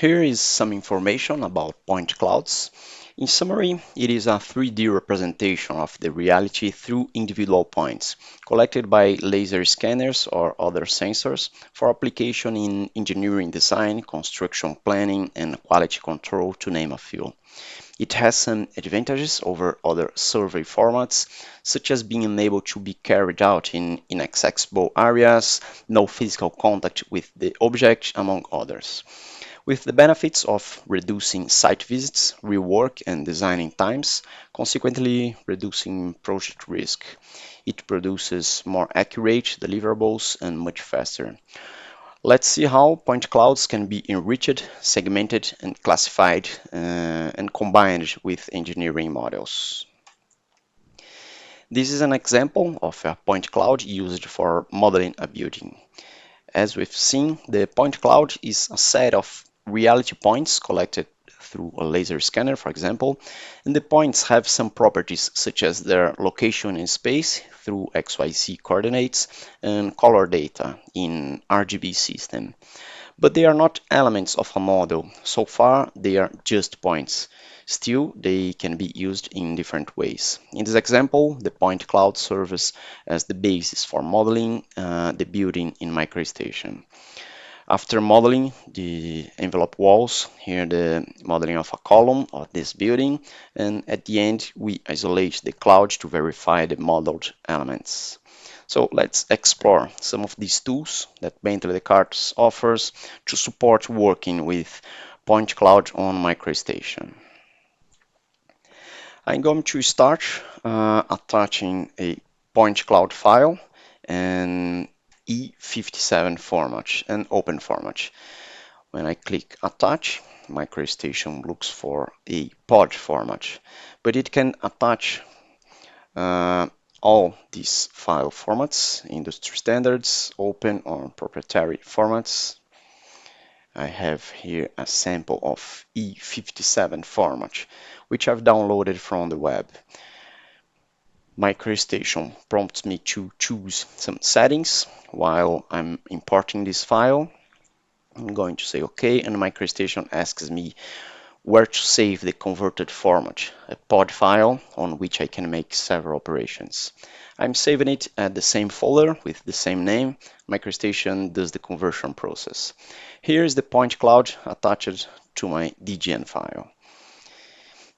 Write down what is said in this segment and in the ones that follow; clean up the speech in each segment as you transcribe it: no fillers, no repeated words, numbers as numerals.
Here is some information about point clouds. In summary, it is a 3D representation of the reality through individual points, collected by laser scanners or other sensors for application in engineering design, construction planning, and quality control, to name a few. It has some advantages over other survey formats, such as being able to be carried out in inaccessible areas, no physical contact with the object, among others. With the benefits of reducing site visits, rework, and designing times, consequently reducing project risk. It produces more accurate deliverables and much faster. Let's see how point clouds can be enriched, segmented, and classified, and combined with engineering models. This is an example of a point cloud used for modeling a building. As we've seen, the point cloud is a set of reality points collected through a laser scanner, for example, and the points have some properties such as their location in space through XYZ coordinates and color data in RGB system. But they are not elements of a model. So far, they are just points. Still, they can be used in different ways. In this example, the point cloud serves as the basis for modeling the building in MicroStation. After modeling the envelope walls, here the modeling of a column of this building, and at the end we isolate the cloud to verify the modeled elements. So let's explore some of these tools that Bentley Descartes offers to support working with point cloud on MicroStation. I'm going to start attaching a point cloud file and E57 format and open format. When I click attach, MicroStation looks for a pod format, but it can attach all these file formats, industry standards, open or proprietary formats. I have here a sample of E57 format, which I've downloaded from the web. MicroStation prompts me to choose some settings while I'm importing this file. I'm going to say OK, and MicroStation asks me where to save the converted format, a pod file on which I can make several operations. I'm saving it at the same folder with the same name. MicroStation does the conversion process. Here is the point cloud attached to my DGN file.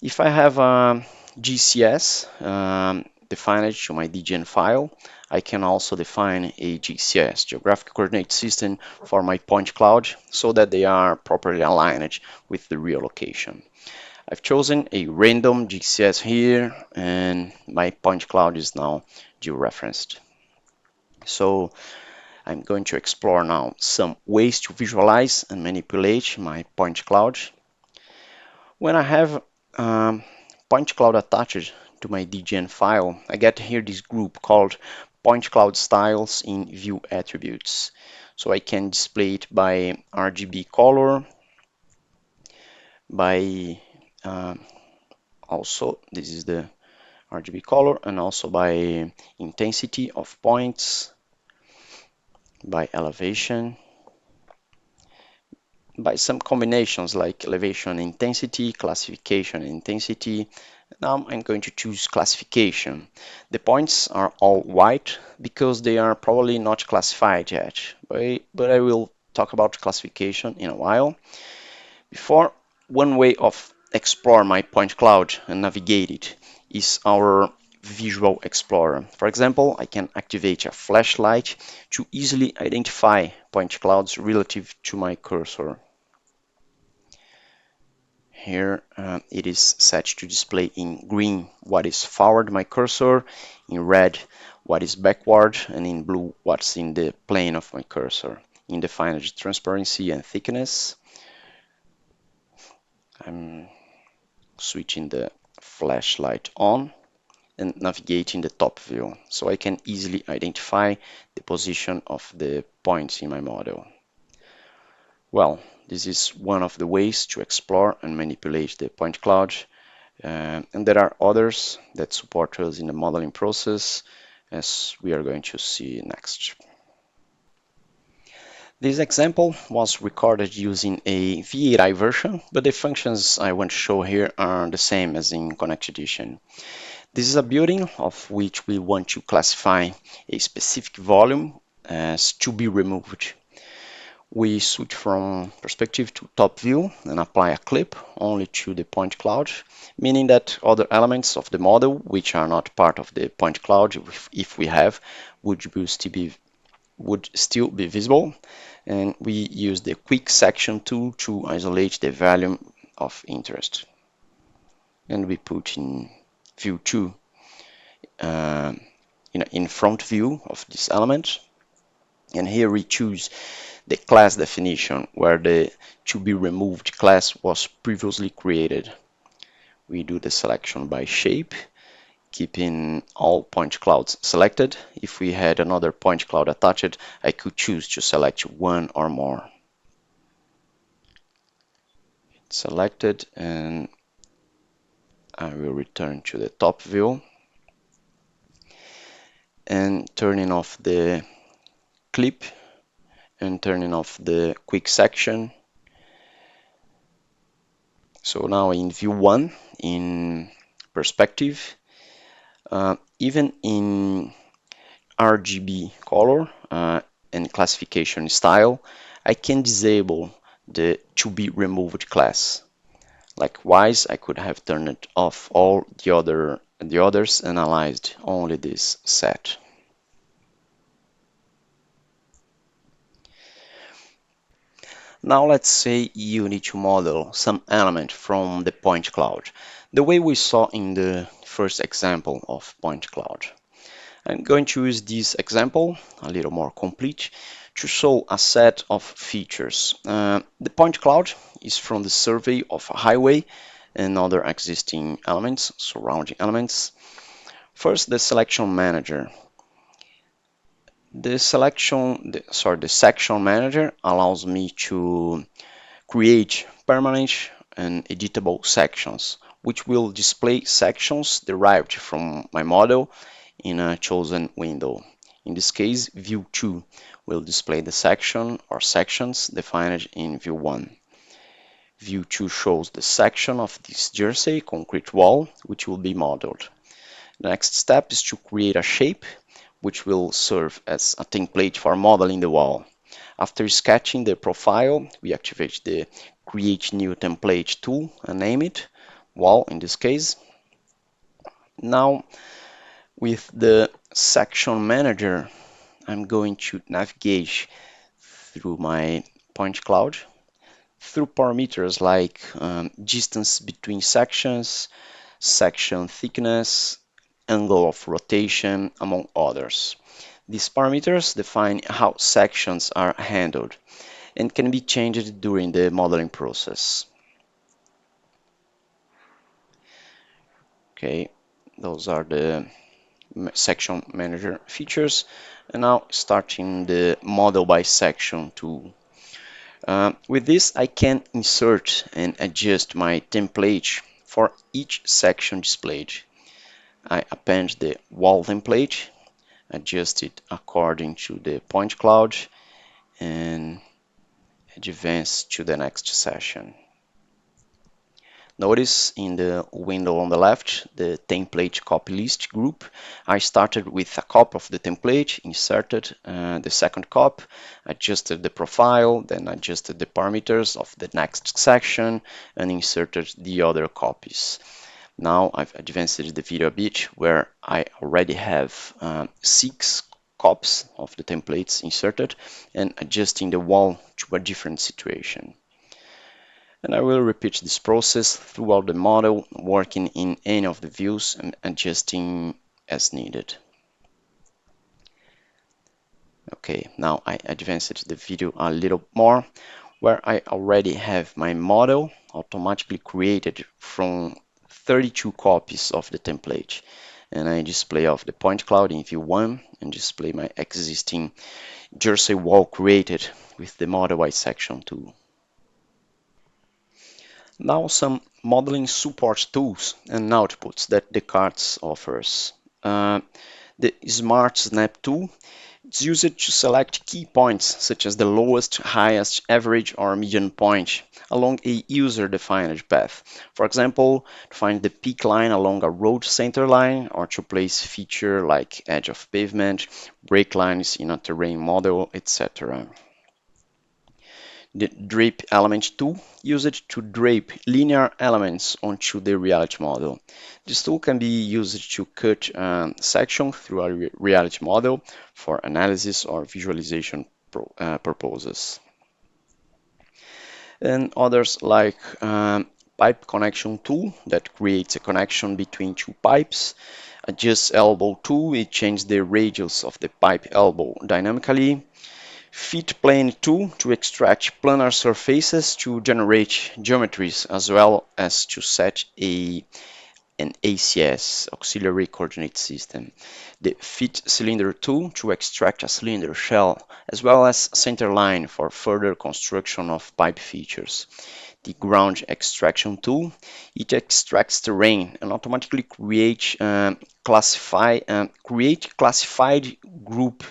If I have a GCS defined to my DGN file, I can also define a GCS, geographic coordinate system, for my point cloud so that they are properly aligned with the real location. I've chosen a random GCS here, and my point cloud is now georeferenced. So I'm going to explore now some ways to visualize and manipulate my point cloud. When I have point cloud attached to my DGN file, I get here this group called point cloud styles in view attributes. So I can display it by RGB color, by also, this is the RGB color, and also by intensity of points, by elevation, by some combinations like elevation intensity, classification intensity. Now I'm going to choose classification. The points are all white because they are probably not classified yet, but I will talk about classification in a while. Before, one way of explore my point cloud and navigate it is our Visual Explorer. For example, I can activate a flashlight to easily identify point clouds relative to my cursor. Here it is set to display in green what is forward my cursor, in red what is backward, and in blue what's in the plane of my cursor. In defined transparency and thickness, I'm switching the flashlight on and navigating the top view so I can easily identify the position of the points in my model. Well, this is one of the ways to explore and manipulate the point cloud, and there are others that support us in the modeling process, as we are going to see next. This example was recorded using a V8i version, but the functions I want to show here are the same as in Connect Edition. This is a building of which we want to classify a specific volume as to be removed. We switch from perspective to top view and apply a clip only to the point cloud, meaning that other elements of the model, which are not part of the point cloud, if we have, would still be visible. And we use the quick section tool to isolate the value of interest. And we put in view 2 in front view of this element. And here we choose the class definition where the to be removed class was previously created. We do the selection by shape, keeping all point clouds selected. If we had another point cloud attached, I could choose to select one or more. Selected, and I will return to the top view and turning off the clip and turning off the quick section. So now in view 1, in perspective, even in RGB color and classification style, I can disable the to be removed class. Likewise, I could have turned off all the others and analyzed only this set. Now let's say you need to model some element from the point cloud, the way we saw in the first example of point cloud. I'm going to use this example, a little more complete, to show a set of features. The point cloud is from the survey of a highway and other existing elements, surrounding elements. First, the selection manager. The section manager allows me to create permanent and editable sections, which will display sections derived from my model in a chosen window. In this case, view 2 will display the section or sections defined in view 1. View 2 shows the section of this jersey concrete wall, which will be modeled. The next step is to create a shape, which will serve as a template for modeling the wall. After sketching the profile, we activate the Create New Template tool and name it Wall in this case. Now, with the Section Manager, I'm going to navigate through my point cloud through parameters like distance between sections, section thickness, angle of rotation, among others. These parameters define how sections are handled and can be changed during the modeling process. Okay, those are the section manager features. And now starting the model by section tool. With this, I can insert and adjust my template for each section displayed. I append the wall template, adjust it according to the point cloud, and advance to the next session. Notice in the window on the left, the template copy list group. I started with a copy of the template, inserted the second copy, adjusted the profile, then adjusted the parameters of the next section, and inserted the other copies. Now I've advanced the video a bit where I already have 6 copies of the templates inserted and adjusting the wall to a different situation. And I will repeat this process throughout the model, working in any of the views and adjusting as needed. Okay, now I advanced the video a little more, where I already have my model automatically created from 32 copies of the template. And I display off the point cloud in view 1 and display my existing jersey wall created with the model by section tool. Now some modeling support tools and outputs that Descartes offers. The Smart Snap tool It's used to select key points such as the lowest, highest, average, or median point along a user-defined path. For example, to find the peak line along a road center line or to place feature like edge of pavement, brake lines in a terrain model, etc. The drape element tool used to drape linear elements onto the reality model. This tool can be used to cut a section through a reality model for analysis or visualization purposes. And others like pipe connection tool that creates a connection between two pipes. Adjust elbow tool, it changes the radius of the pipe elbow dynamically. Fit plane tool to extract planar surfaces to generate geometries as well as to set an ACS, auxiliary coordinate system. The fit cylinder tool to extract a cylinder shell as well as center line for further construction of pipe features. The ground extraction tool, it extracts terrain and automatically create classified group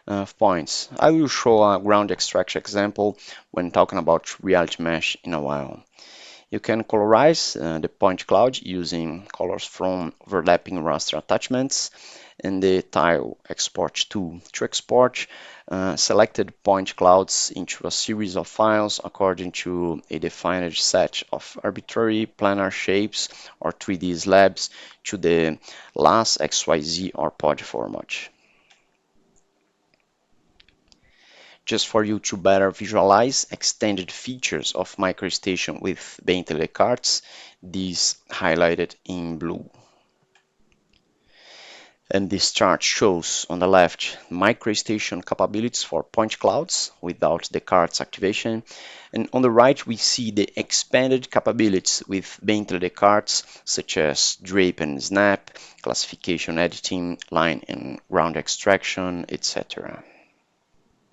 of points. I will show a ground extraction example when talking about reality mesh in a while. You can colorize the point cloud using colors from overlapping raster attachments and the tile export tool to export selected point clouds into a series of files according to a defined set of arbitrary planar shapes or 3D slabs to the LAS, XYZ, or POD format. Just for you to better visualize extended features of MicroStation with Bentley Descartes, these highlighted in blue. And this chart shows on the left MicroStation capabilities for point clouds without Descartes activation. And on the right, we see the expanded capabilities with Bentley Descartes, such as drape and snap, classification editing, line and ground extraction, etc.